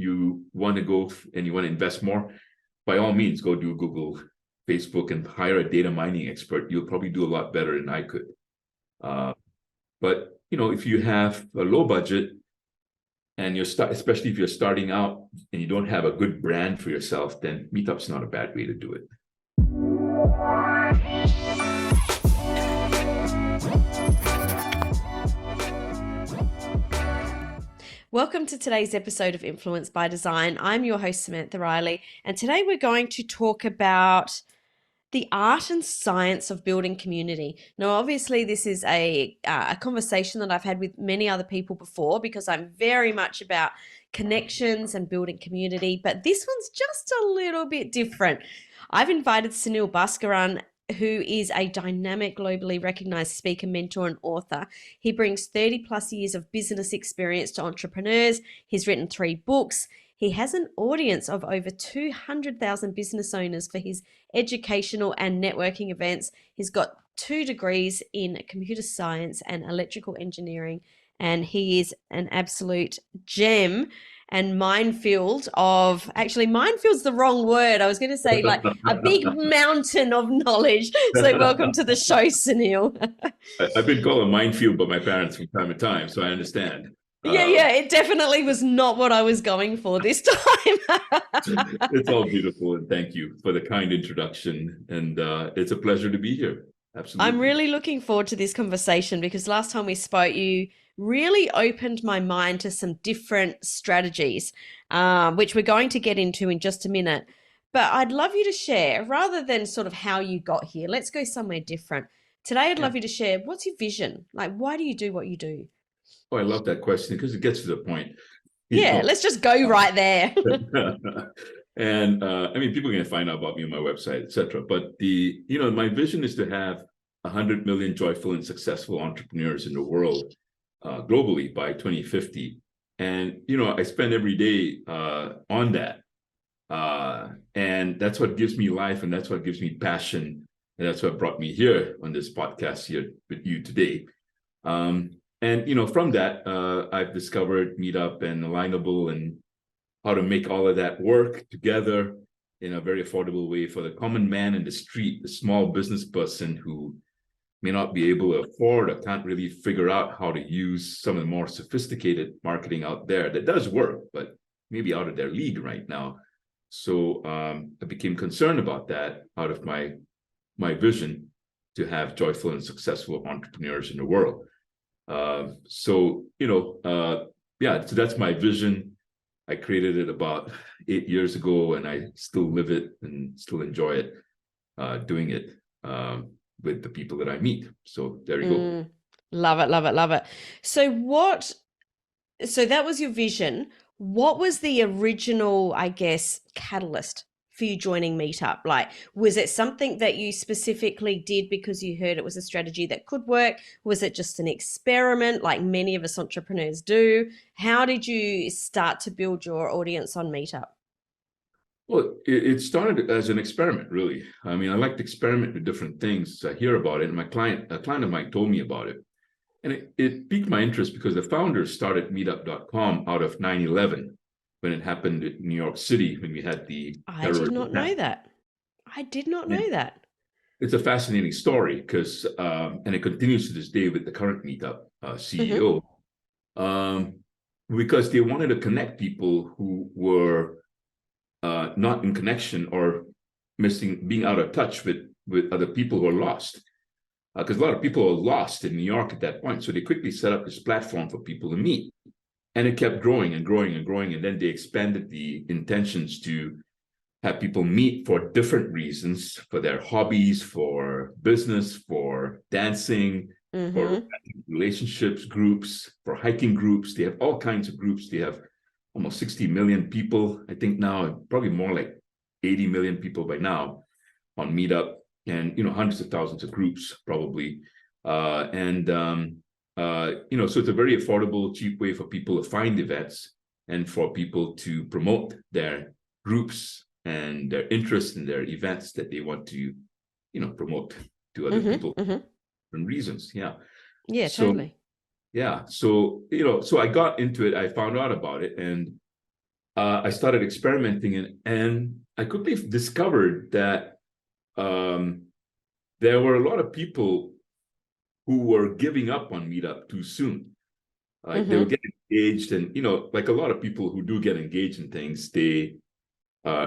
you want to go and you want to invest more, by all means, go do Google, Facebook, and hire a data mining expert. You'll probably do a lot better than I could. But if you have a low budget and especially if you're starting out and you don't have a good brand for yourself, then Meetup's not a bad way to do it. Welcome to today's episode of Influence by Design. I'm your host, Samantha Riley, and today we're going to talk about the art and science of building community. Now, obviously, this is a conversation that I've had with many other people before because I'm very much about connections and building community, but this one's just a little bit different. I've invited Sunil Bhaskaran, who is a dynamic, globally recognized speaker, mentor, and author. He brings 30 plus years of business experience to entrepreneurs. He's written 3 books. He has an audience of over 200,000 business owners for his educational and networking events. He's got 2 degrees in computer science and electrical engineering, and he is an absolute gem and minefield of, actually minefield's the wrong word. I was going to say like a big mountain of knowledge. So welcome to the show, Sunil. I've been called a minefield by my parents from time to time, so I understand. Yeah, it definitely was not what I was going for this time. It's all beautiful, and thank you for the kind introduction. And it's a pleasure to be here. Absolutely. I'm really looking forward to this conversation because last time we spoke, you really opened my mind to some different strategies, which we're going to get into in just a minute. But I'd love you to share, rather than sort of how you got here, let's go somewhere different. Today, I'd love you to share, what's your vision? Like, why do you do what you do? Oh, I love that question because it gets to the point. Let's just go right there. And I mean, people are going to find out about me on my website, etc. But my vision is to have 100 million joyful and successful entrepreneurs in the world globally by 2050. And, I spend every day on that. And that's what gives me life, and that's what gives me passion. And that's what brought me here on this podcast here with you today. And, from that, I've discovered Meetup and Alignable and how to make all of that work together in a very affordable way for the common man in the street, the small business person who may not be able to afford or can't really figure out how to use some of the more sophisticated marketing out there that does work, but maybe out of their league right now. So I became concerned about that out of my vision to have joyful and successful entrepreneurs in the world. So that's my vision. I created it about 8 years ago, and I still live it and still enjoy it, doing it with the people that I meet. So there you go. Love it, love it, love it. So that was your vision. What was the original, I guess, catalyst for you joining Meetup? Like, was it something that you specifically did because you heard it was a strategy that could work? Was it just an experiment like many of us entrepreneurs do? How did you start to build your audience on Meetup? Well, it started as an experiment, really. I mean, I like to experiment with different things. I hear about it, and a client of mine told me about it. And it piqued my interest because the founders started meetup.com out of 9/11. When it happened in New York City, when we had the I did not know that. I did not know that. It's a fascinating story because, and it continues to this day with the current Meetup CEO, because they wanted to connect people who were not in connection or being out of touch with other people who are lost. Because a lot of people are lost in New York at that point. So they quickly set up this platform for people to meet. And it kept growing and growing and growing. And then they expanded the intentions to have people meet for different reasons, for their hobbies, for business, for dancing, for relationships groups, for hiking groups. They have all kinds of groups. They have almost 60 million people, I think now, probably more like 80 million people by now on Meetup, and hundreds of thousands of groups probably. So it's a very affordable, cheap way for people to find events and for people to promote their groups and their interests in their events that they want to, promote to other people for reasons. Yeah. Yeah, totally. Yeah. So I got into it. I found out about it, and I started experimenting, and I quickly discovered that there were a lot of people who were giving up on Meetup too soon. Like they were Mm-hmm. getting engaged, and like a lot of people who do get engaged in things, they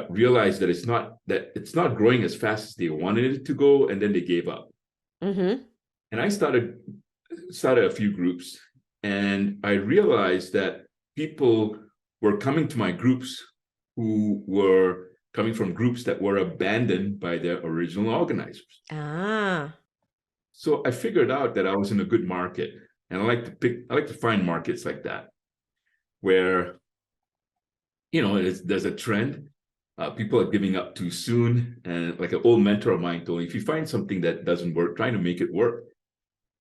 realized that it's not growing as fast as they wanted it to go, and then they gave up. Mm-hmm. And I started a few groups, and I realized that people were coming to my groups who were coming from groups that were abandoned by their original organizers. Ah. So I figured out that I was in a good market, and I like to find markets like that where there's a trend. People are giving up too soon, and like an old mentor of mine told me, if you find something that doesn't work, try to make it work,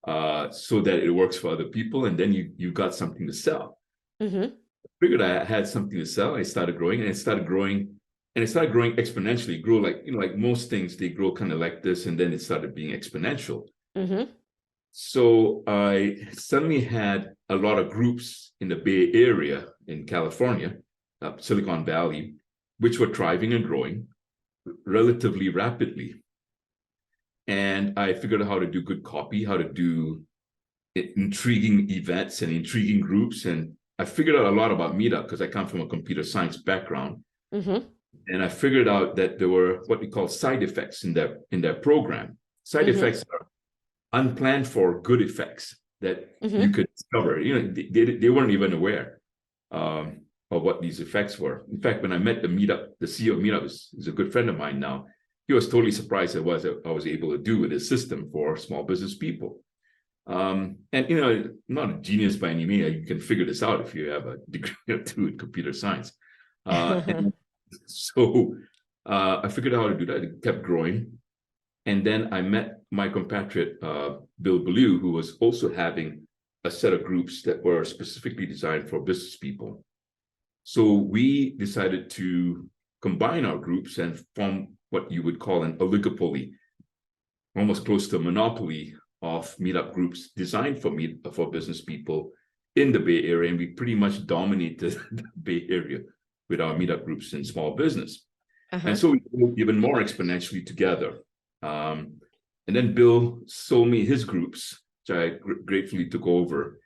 so that it works for other people, and then you've got something to sell. Mm-hmm. Figured I had something to sell. I started growing, and it started growing exponentially. It grew like most things, they grow kind of like this, and then it started being exponential. Mm-hmm. So I suddenly had a lot of groups in the Bay Area in California, Silicon Valley, which were thriving and growing relatively rapidly. And I figured out how to do good copy, how to do intriguing events and intriguing groups. And I figured out a lot about Meetup because I come from a computer science background. Mm-hmm. And I figured out that there were what we call side effects in their program. Side Mm-hmm. effects are unplanned for good effects that you Mm-hmm. could discover. They weren't even aware of what these effects were. In fact, when I met the CEO of Meetup is a good friend of mine now. He was totally surprised at what I was able to do with this system for small business people. And I'm not a genius by any means. You can figure this out if you have a degree or two in computer science. And so I figured out how to do that. It kept growing. And then I met my compatriot, Bill Ballou, who was also having a set of groups that were specifically designed for business people. So we decided to combine our groups and form what you would call an oligopoly, almost close to a monopoly of meetup groups designed for business people in the Bay Area. And we pretty much dominated the Bay Area with our meetup groups in small business. Uh-huh. And so we grew even more exponentially together. And then Bill sold me his groups, which I gratefully took over.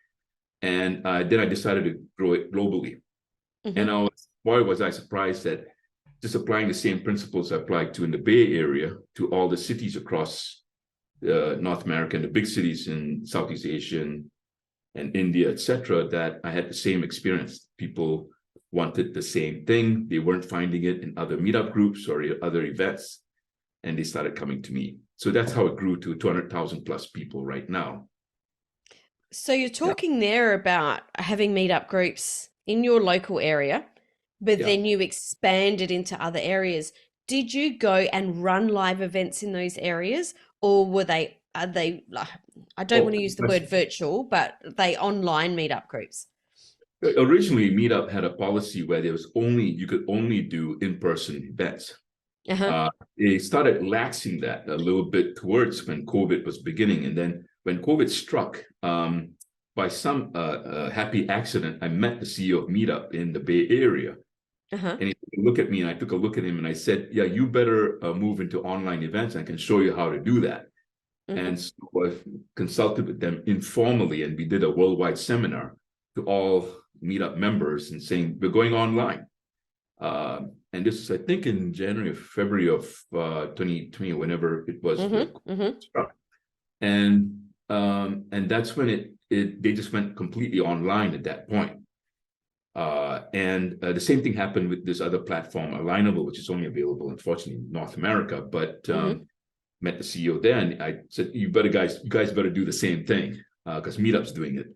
And then I decided to grow it globally. Mm-hmm. And boy, was I surprised that just applying the same principles I applied to in the Bay Area to all the cities across North America and the big cities in Southeast Asia and India, etc., that I had the same experience. People wanted the same thing. They weren't finding it in other meetup groups or other events, and they started coming to me. So that's how it grew to 200,000 plus people right now. So you're Yeah, talking there about having meetup groups in your local area, but yeah. then you expanded into other areas. Did you go and run live events in those areas, or are they, like, I don't want Oh, to use the much. word virtual, but they online meetup groups? Originally, Meetup had a policy where you could only do in-person events. Uh-huh. They started laxing that a little bit towards when COVID was beginning. And then when COVID struck, by some happy accident, I met the CEO of Meetup in the Bay Area. Uh-huh. And he took a look at me, and I took a look at him, and I said, yeah, you better move into online events. I can show you how to do that. Mm-hmm. And so I consulted with them informally, and we did a worldwide seminar to all Meetup members and saying, we're going online. And this is, I think, in January or February of 2020, whenever it was Mm-hmm. Mm-hmm. struck. And that's when they just went completely online at that point. And the same thing happened with this other platform, Alignable, which is only available, unfortunately, in North America. But Mm-hmm. met the CEO there, and I said, you guys better do the same thing, because Meetup's doing it.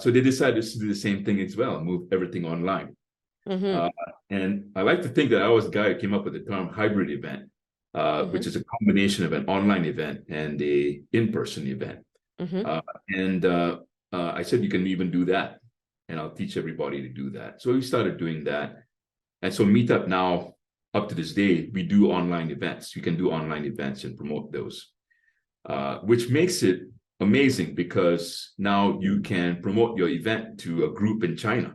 So they decided to do the same thing as well, move everything online. Mm-hmm. And I like to think that I was the guy who came up with the term hybrid event, which Mm-hmm. is a combination of an online event and a in-person event. Mm-hmm. And I said, you can even do that, and I'll teach everybody to do that. So we started doing that. And so Meetup now, up to this day, we do online events. You can do online events and promote those, which makes it amazing because now you can promote your event to a group in China.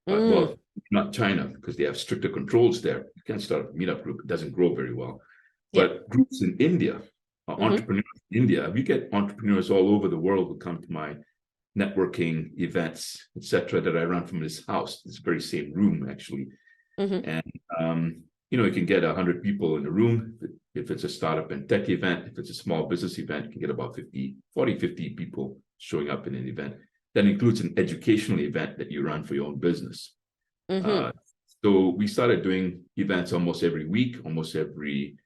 Mm. Well, not China, because they have stricter controls there. You can't start a meetup group; it doesn't grow very well. Yeah. But groups in India, entrepreneurs in India, we get entrepreneurs all over the world who come to my networking events, etc., that I run from this house, this very same room, actually. And you can get 100 people in the room. If it's a startup and tech event, if it's a small business event, you can get about 50 people showing up in an event. That includes an educational event that you run for your own business. So we started doing events almost every week, almost every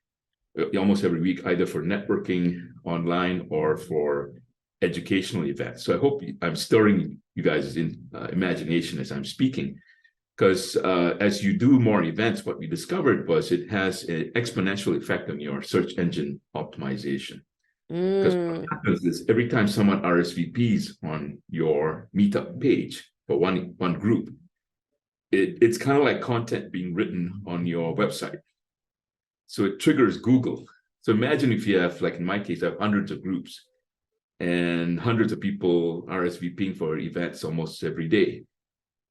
week, either for networking online or for educational events. So I hope I'm stirring you guys' imagination as I'm speaking, because as you do more events, what we discovered was it has an exponential effect on your search engine optimization. Because what happens is every time someone RSVPs on your meetup page for one group, it's kind of like content being written on your website. So it triggers Google. So imagine if you have, like in my case, I have hundreds of groups and hundreds of people RSVPing for events almost every day.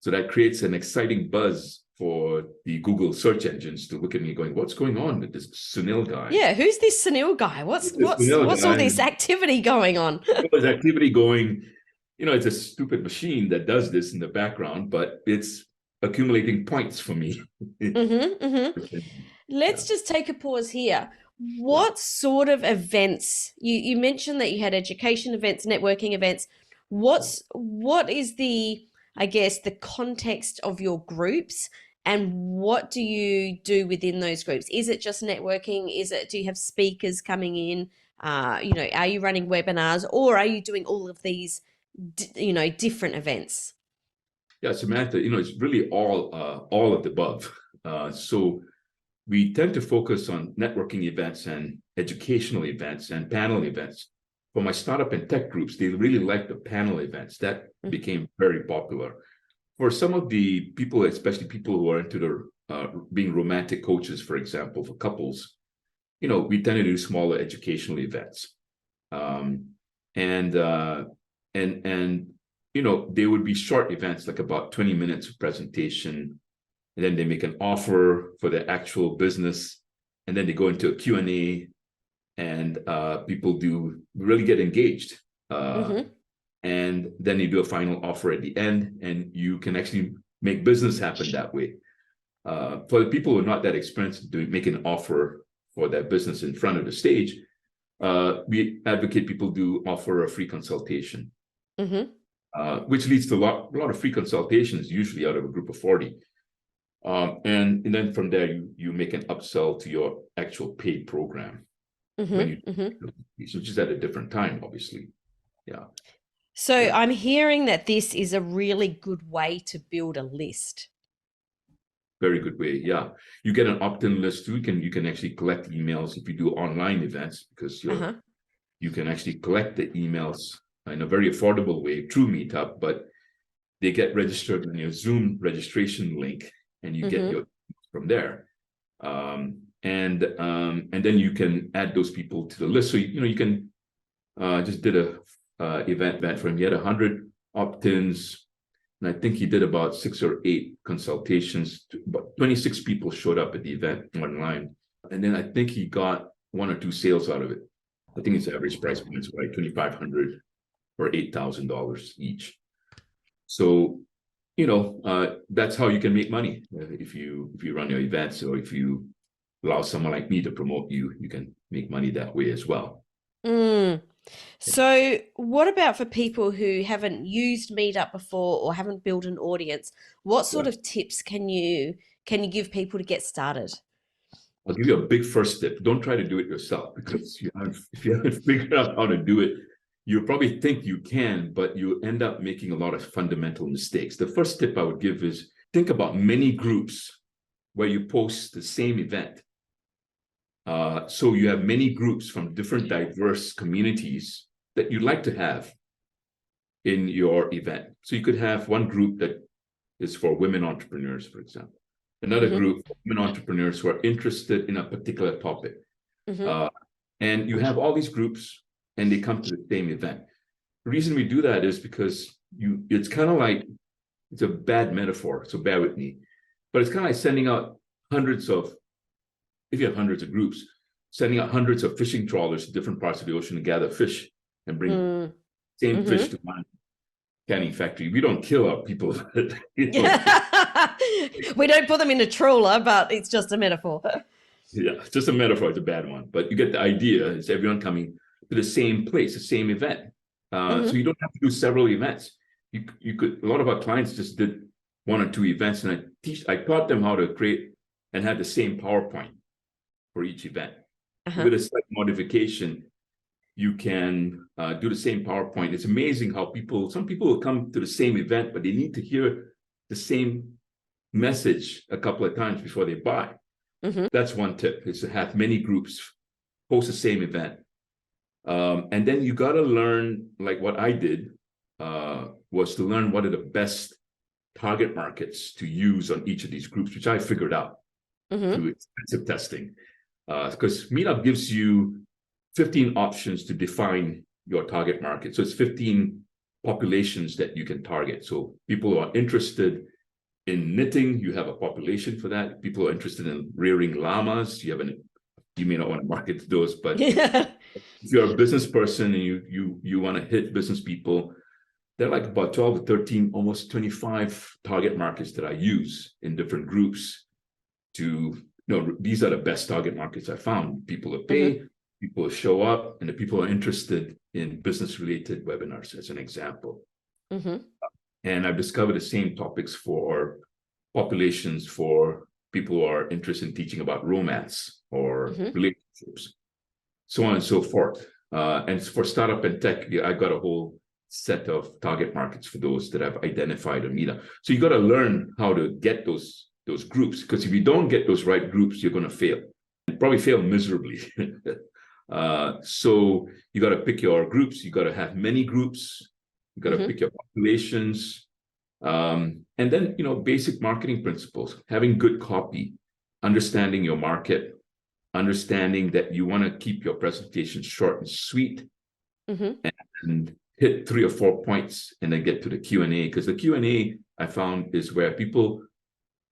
So that creates an exciting buzz for the Google search engines to look at me going, what's going on with this Sunil guy? Yeah, who's this Sunil guy? What's all this activity going on? There's activity going, it's a stupid machine that does this in the background, but it's accumulating points for me. Let's just take a pause here. What sort of events? You mentioned that you had education events, networking events. What is the, I guess, the context of your groups, and what do you do within those groups? Is it just networking? Do you have speakers coming in? Are you running webinars, or are you doing all of these, different events? Yeah, Samantha, it's really all of the above. So we tend to focus on networking events and educational events and panel events. For my startup and tech groups, they really like the panel events. That became very popular. For some of the people, especially people who are into the being romantic coaches, for example, for couples, we tend to do smaller educational events. They would be short events, like about 20 minutes of presentation, and then they make an offer for the actual business, and then they go into a Q&A, and people do really get engaged. And then you do a final offer at the end, and you can actually make business happen that way. For the people who are not that experienced in making an offer for their business in front of the stage, we advocate people do offer a free consultation. Which leads to a lot of free consultations, usually out of a group of 40. And then from there, you make an upsell to your actual paid program, which is at a different time, obviously. Yeah. So I'm hearing that this is a really good way to build a list. Very good way. Yeah. You get an opt-in list too. You can actually collect emails if you do online events, because you can actually collect the emails in a very affordable way through Meetup, but they get registered in your Zoom registration link, and you get your from there. And then you can add those people to the list. So you can just did a event for him. He had 100 opt-ins, and I think he did about 6 or 8 consultations. About 26 people showed up at the event online, and then I think he got 1 or 2 sales out of it. I think his average price point is like $2,500 or $8,000 each. So that's how you can make money. If you run your events, or if you allow someone like me to promote you, you can make money that way as well. So what about for people who haven't used Meetup before or haven't built an audience? What sort of tips can you give people to get started? I'll give you a big first tip. Don't try to do it yourself, because if you haven't figured out how to do it, you probably think you can, but you end up making a lot of fundamental mistakes. The first tip I would give is think about many groups where you post the same event. So you have many groups from different diverse communities that you'd like to have in your event. So you could have one group that is for women entrepreneurs, for example. Another group of women entrepreneurs who are interested in a particular topic. And you have all these groups, and they come to the same event. The reason we do that is because it's kind of like, it's a bad metaphor, so bear with me. But it's kind of like sending out hundreds of, if you have hundreds of groups, sending out hundreds of fishing trawlers to different parts of the ocean to gather fish and bring same fish to one canning factory. We don't kill our people. We don't put them in a trawler, but it's just a metaphor. Yeah, it's just a metaphor. It's a bad one, but you get the idea. It's everyone coming to the same place, the same event. So you don't have to do several events. You could. A lot of our clients just did one or two events, and I taught them how to create and have the same PowerPoint for each event. With a slight modification, you can do the same PowerPoint. It's amazing how some people will come to the same event, but they need to hear the same message a couple of times before they buy. That's one tip, is to have many groups host the same event. And then you got to learn, like what I did, was to learn what are the best target markets to use on each of these groups, which I figured out through extensive testing. Because Meetup gives you 15 options to define your target market. So it's 15 populations that you can target. So people who are interested in knitting, you have a population for that. People who are interested in rearing llamas, you may not want to market to those, but if you're a business person and you want to hit business people, there are like about 12 to 13, almost 25 target markets that I use in different groups to, these are the best target markets I found. People who pay, people who show up, and the people who are interested in business-related webinars, as an example. And I've discovered the same topics for populations for people who are interested in teaching about romance or relationships, so on and so forth. And for startup and tech, I got a whole set of target markets for those that I've identified on Meetup. So you got to learn how to get those groups, because if you don't get those right groups, you're going to fail, and probably fail miserably. So you got to pick your groups. You got to have many groups. You got to pick your populations. And then, basic marketing principles, having good copy, understanding your market, understanding that you want to keep your presentation short and sweet, and hit 3 or 4 points, and then get to the Q&A, because the Q&A I found is where people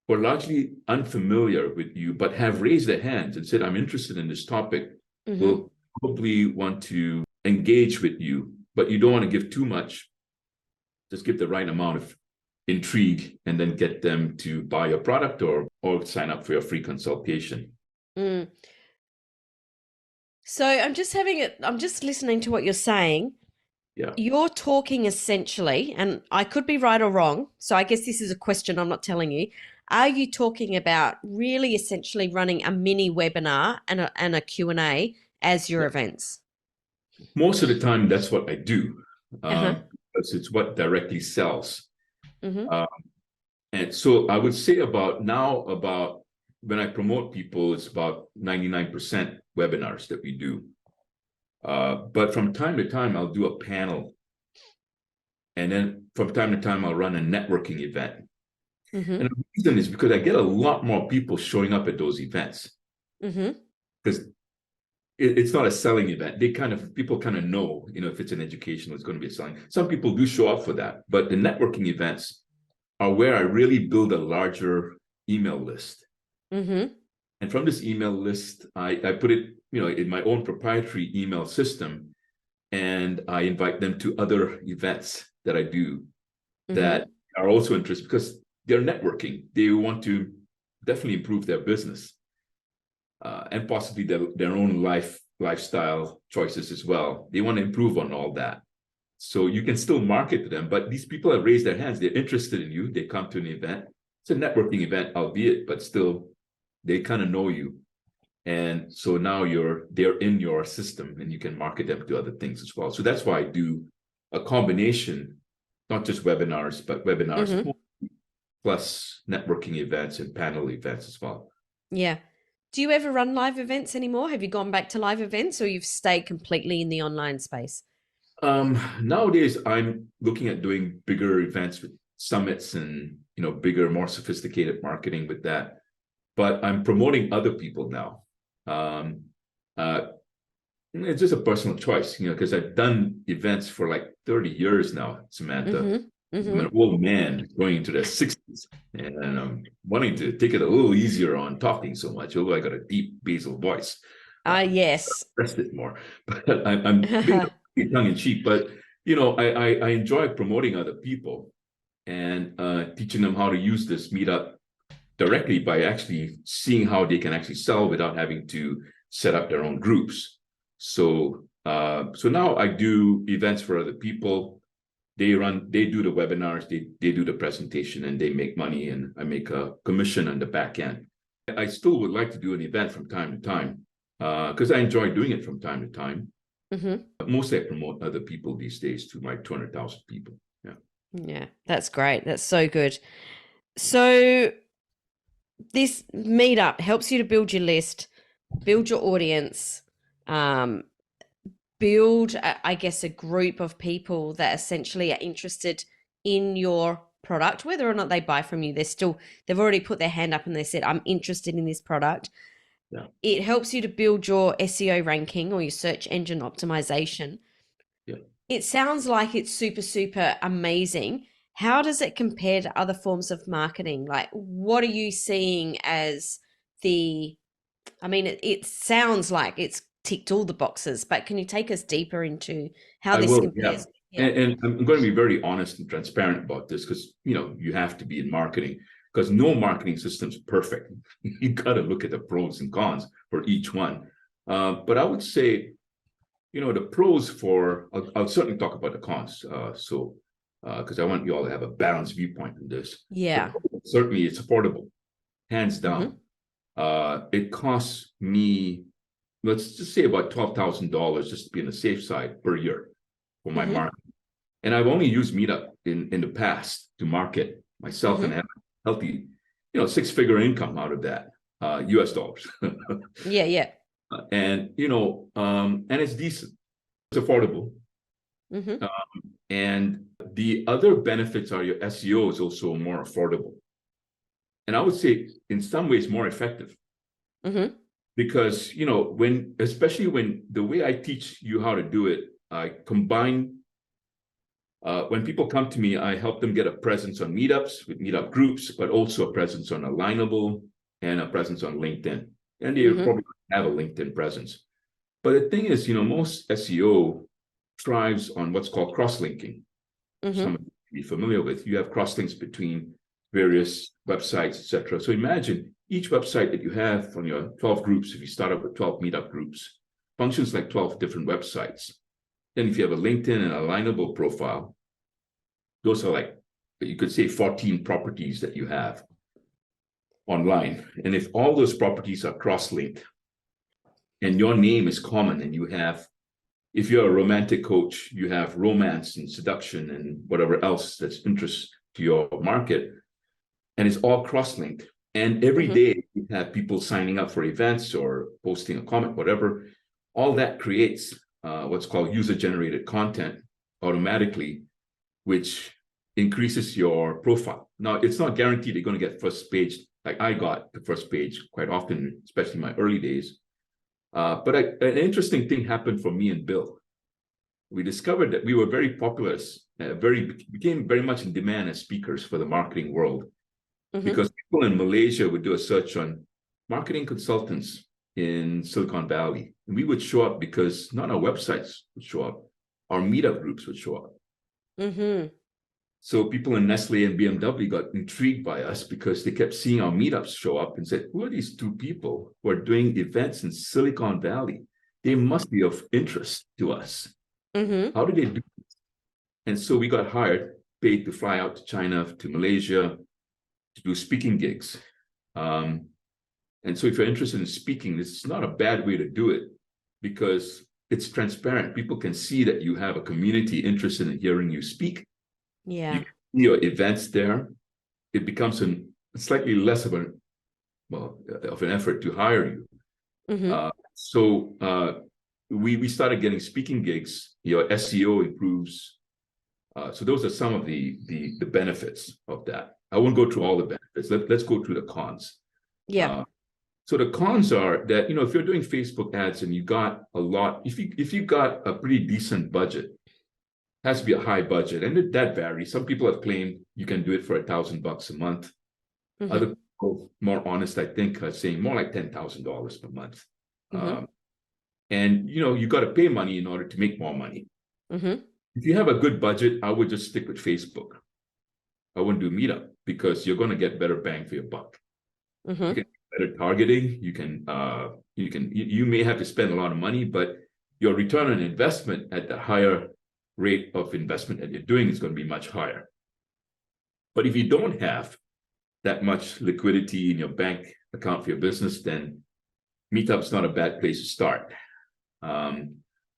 who are largely unfamiliar with you, but have raised their hands and said, I'm interested in this topic, will probably want to engage with you, but you don't want to give too much. Just give the right amount of intrigue, and then get them to buy your product or sign up for your free consultation. So I'm just listening to what you're saying. Yeah. You're talking essentially, and I could be right or wrong, so I guess this is a question, I'm not telling you. Are you talking about really essentially running a mini webinar and a Q&A as your events? Most of the time, that's what I do, because it's what directly sells. And so I would say about when I promote people, it's about 99% webinars that we do. But from time to time, I'll do a panel. And then from time to time, I'll run a networking event. And the reason is because I get a lot more people showing up at those events. Because it's not a selling event. People kind of know, if it's an educational, it's going to be a selling. Some people do show up for that, but the networking events are where I really build a larger email list. And from this email list, I put it, in my own proprietary email system, and I invite them to other events that I do that are also interested, because they're networking. They want to definitely improve their business, and possibly their own lifestyle choices as well. They want to improve on all that. So you can still market to them, but these people have raised their hands. They're interested in you. They come to an event. It's a networking event, albeit, but still, they kind of know you. And so now they're in your system, and you can market them to other things as well. So that's why I do a combination, not just webinars, but webinars plus networking events and panel events as well. Yeah. Do you ever run live events anymore? Have you gone back to live events, or you've stayed completely in the online space? Nowadays, I'm looking at doing bigger events with summits and, bigger, more sophisticated marketing with that. But I'm promoting other people now. It's just a personal choice, because I've done events for like 30 years now, Samantha. I'm an old man going into their 60s, and I'm wanting to take it a little easier on talking so much, although I got a deep basal voice. Yes. Rest it more, but I'm being tongue in cheek. But I enjoy promoting other people and teaching them how to use this meetup directly by actually seeing how they can actually sell without having to set up their own groups. So now I do events for other people. They do the webinars, they do the presentation, and they make money, and I make a commission on the back end. I still would like to do an event from time to time because I enjoy doing it from time to time. But mostly I promote other people these days to my 200,000 people. Yeah, that's great. That's so good. So this meetup helps you to build your list, build your audience, build, I guess, a group of people that essentially are interested in your product, whether or not they buy from you. They've already put their hand up and they said, I'm interested in this product. Yeah. It helps you to build your SEO ranking or your search engine optimization. Yeah. It sounds like it's super, super amazing. How does it compare to other forms of marketing? Like, what are you seeing as it sounds like it's ticked all the boxes, but can you take us deeper into how I this will, yeah. compares? Yeah. And I'm going to be very honest and transparent about this because you have to be in marketing because no marketing system's perfect. You got to look at the pros and cons for each one. But I would say, the pros I'll certainly talk about the cons. Because I want you all to have a balanced viewpoint in this. Yeah. Certainly, it's affordable, hands down. It costs me, let's just say about $12,000 just to be on the safe side per year for my marketing. And I've only used Meetup in the past to market myself and have a healthy, 6-figure income out of that, US dollars. Yeah. And it's decent, it's affordable. And the other benefits are your SEO is also more affordable. And I would say in some ways more effective. Because, especially when the way I teach you how to do it, I combine, when people come to me, I help them get a presence on meetups with meetup groups, but also a presence on Alignable and a presence on LinkedIn. And they probably have a LinkedIn presence. But the thing is, most SEO thrives on what's called cross-linking. Some of you be familiar with. You have cross-links between various websites, etc. So imagine each website that you have on your 12 groups, if you start up with 12 meetup groups, functions like 12 different websites. Then if you have a LinkedIn and Alignable profile, those are like, you could say 14 properties that you have online. And if all those properties are cross-linked and your name is common and you have, if you're a romantic coach, you have romance and seduction and whatever else that's interest to your market, and it's all cross-linked. And every day you have people signing up for events or posting a comment, whatever. All that creates what's called user-generated content automatically, which increases your profile. Now, it's not guaranteed you're going to get first page. Like I got the first page quite often, especially in my early days. But an interesting thing happened for me and Bill. We discovered that we were very popular, became very much in demand as speakers for the marketing world. Because people in Malaysia would do a search on marketing consultants in Silicon Valley. And we would show up because not our websites would show up, our meetup groups would show up. So people in Nestle and BMW got intrigued by us because they kept seeing our meetups show up and said, who are these two people who are doing events in Silicon Valley? They must be of interest to us. How do they do this? And so we got hired, paid to fly out to China, to Malaysia, to do speaking gigs. And so if you're interested in speaking, this is not a bad way to do it because it's transparent. People can see that you have a community interested in hearing you speak. Yeah. You can see your events there. It becomes slightly less of an effort to hire you. So we started getting speaking gigs. Your SEO improves. So those are some of the benefits of that. I won't go through all the benefits. Let's go through the cons. Yeah. So the cons are that, if you're doing Facebook ads and you got a lot, if you got a pretty decent budget, has to be a high budget, and that varies. Some people have claimed you can do it for $1,000 a month. Mm-hmm. Other people, more honest, I think, are saying more like $10,000 per month. Mm-hmm. And you got to pay money in order to make more money. Mm-hmm. If you have a good budget, I would just stick with Facebook. I wouldn't do Meetup because you're going to get better bang for your buck. Mm-hmm. You can do better targeting. You may have to spend a lot of money, but your return on investment at the higher rate of investment that you're doing is going to be much higher. But if you don't have that much liquidity in your bank account for your business, then Meetup's not a bad place to start.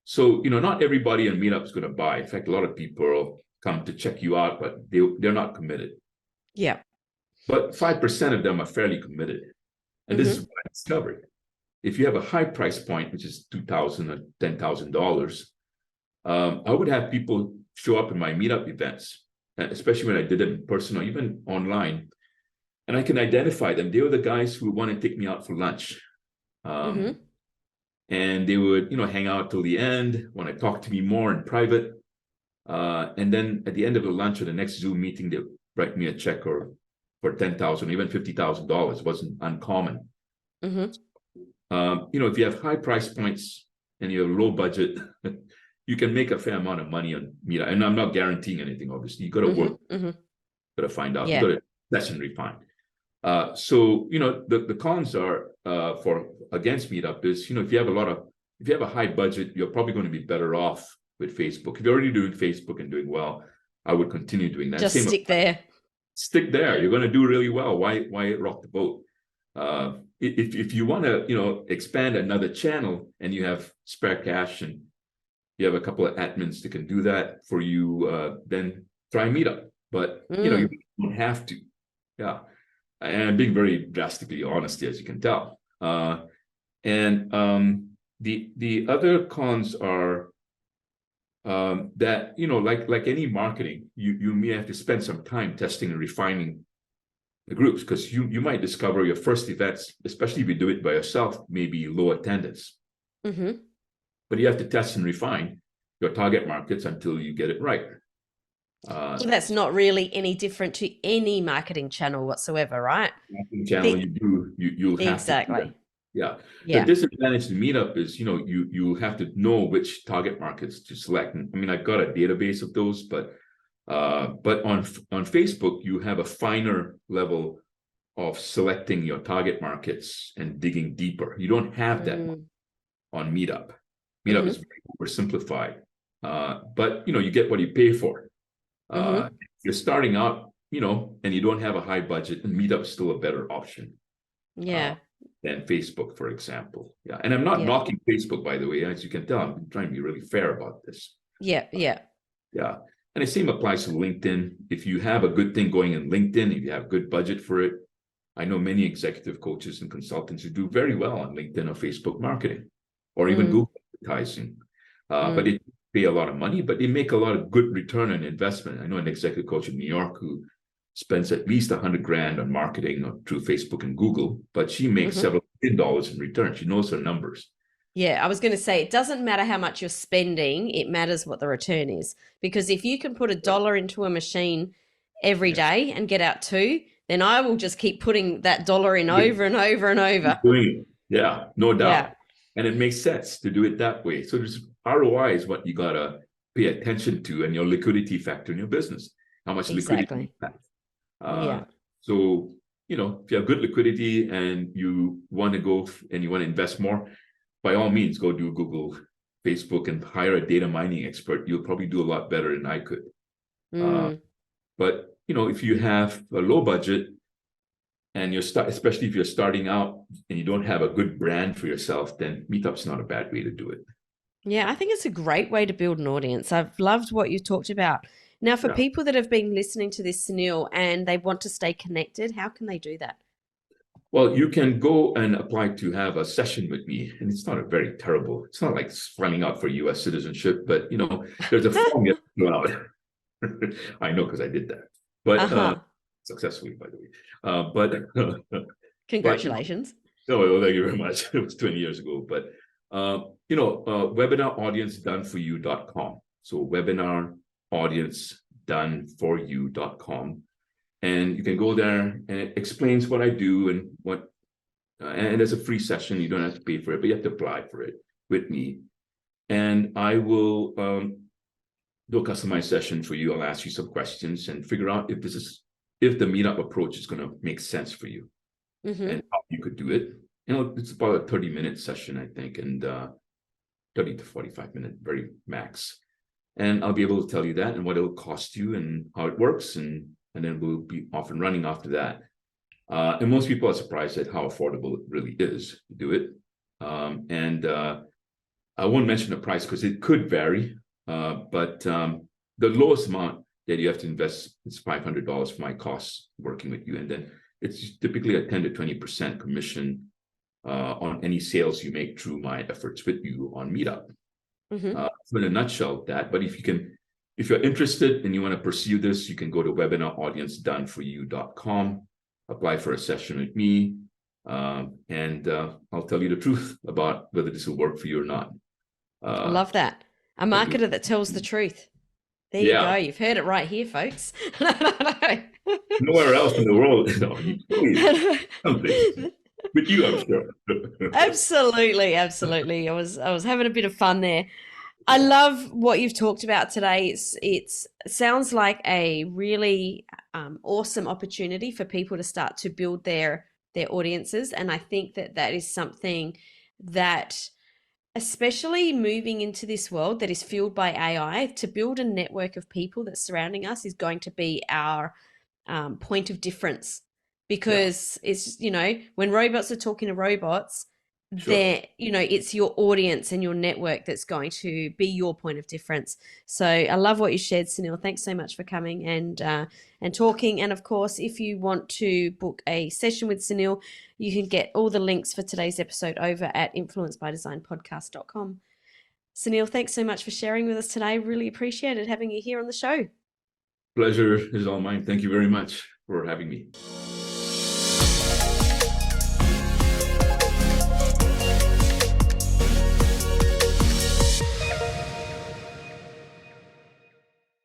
So not everybody on Meetup is going to buy. In fact, a lot of people come to check you out, but they're not committed. Yeah. But 5% of them are fairly committed. And this is what I discovered. If you have a high price point, which is $2,000 or $10,000, I would have people show up in my Meetup events, especially when I did it in person or even online. And I can identify them. They were the guys who want to take me out for lunch. And they would, hang out till the end, want to talk to me more in private. And then at the end of the lunch or the next Zoom meeting, they would write me a check for $10,000, even $50,000. It wasn't uncommon. If you have high price points and you have low budget, you can make a fair amount of money on Meetup. And I'm not guaranteeing anything, obviously. You got to work, got to find out, you got to test and refine. So the cons are for against Meetup is if you have a high budget, you're probably going to be better off with Facebook. If you're already doing Facebook and doing well, I would continue doing that. Just stick there. Stick there. You're going to do really well. Why rock the boat? If you want to expand another channel and you have spare cash and you have a couple of admins that can do that for you, then try Meetup. But you don't have to. Yeah. And I'm being very drastically honest, as you can tell. The other cons are that like any marketing, you may have to spend some time testing and refining the groups, because you might discover your first events, especially if you do it by yourself, maybe low attendance. But you have to test and refine your target markets until you get it right. Well, that's not really any different to any marketing channel whatsoever, right? Marketing channel you'll have exactly. To do that. Yeah. The disadvantage to Meetup is you have to know which target markets to select. I mean, I've got a database of those, but on Facebook you have a finer level of selecting your target markets and digging deeper. You don't have that on Meetup. Meetup is very oversimplified, but you get what you pay for. If you're starting out, and you don't have a high budget, and Meetup is still a better option. Than Facebook, for example. Yeah. And I'm not knocking Facebook, by the way. As you can tell, I'm trying to be really fair about this. Yeah. And the same applies to LinkedIn. If you have a good thing going in LinkedIn, if you have good budget for it, I know many executive coaches and consultants who do very well on LinkedIn or Facebook marketing, or even Google advertising. But they pay a lot of money, but they make a lot of good return on investment. I know an executive coach in New York who spends at least $100,000 on marketing through Facebook and Google, but she makes several $1 million in return. She knows her numbers. Yeah, I was going to say, it doesn't matter how much you're spending, it matters what the return is. Because if you can put $1 into a machine every day and get out $2, then I will just keep putting that dollar in over and over and over. Doing it. Yeah, no doubt. Yeah. And it makes sense to do it that way. So there's ROI is what you got to pay attention to, and your liquidity factor in your business. How much liquidity you have. So, if you have good liquidity and you want to go and you want to invest more, by all means, go do Google, Facebook, and hire a data mining expert. You'll probably do a lot better than I could. But, if you have a low budget and especially if you're starting out and you don't have a good brand for yourself, then Meetup's not a bad way to do it. Yeah, I think it's a great way to build an audience. I've loved what you talked about. Now, for people that have been listening to this, Sunil, and they want to stay connected, how can they do that? Well, you can go and apply to have a session with me. And it's not it's not like finding out for US citizenship, but, there's a form you have to fill out. I know, because I did that. But successfully, by the way. Congratulations. Well, thank you very much. It was 20 years ago. But, webinaraudiencedoneforyou.com. So webinarudiencedoneforyou.com. And you can go there, and it explains what I do and what, and there's a free session. You don't have to pay for it, but you have to apply for it with me. And I will do a customized session for you. I'll ask you some questions and figure out if the meetup approach is going to make sense for you, and how you could do it. It's about a 30-minute session, I think, and 30 to 45-minute, very max. And I'll be able to tell you that and what it'll cost you and how it works, and then we'll be off and running after that. And most people are surprised at how affordable it really is to do it. I won't mention the price because it could vary, but the lowest amount that you have to invest is $500 for my costs working with you. And then it's typically a 10 to 20% commission on any sales you make through my efforts with you on Meetup. So in a nutshell, that. But if you're interested and you want to pursue this, you can go to webinarudiencedoneforyou.com, apply for a session with me, and I'll tell you the truth about whether this will work for you or not. I love that. A marketer that tells the truth. There you go. You've heard it right here, folks. Nowhere else in the world. With you, I'm sure. Absolutely. I was having a bit of fun there. I love what you've talked about today. It sounds like a really awesome opportunity for people to start to build their audiences, and I think that is something that, especially moving into this world that is fueled by AI, to build a network of people that's surrounding us is going to be our point of difference, because it's, when robots are talking to robots, it's your audience and your network that's going to be your point of difference. So I love what you shared, Sunil. Thanks so much for coming and talking. And of course, if you want to book a session with Sunil, you can get all the links for today's episode over at influencebyDesignpodcast.com. Sunil, thanks so much for sharing with us today. Really appreciated having you here on the show. Pleasure is all mine. Thank you very much for having me.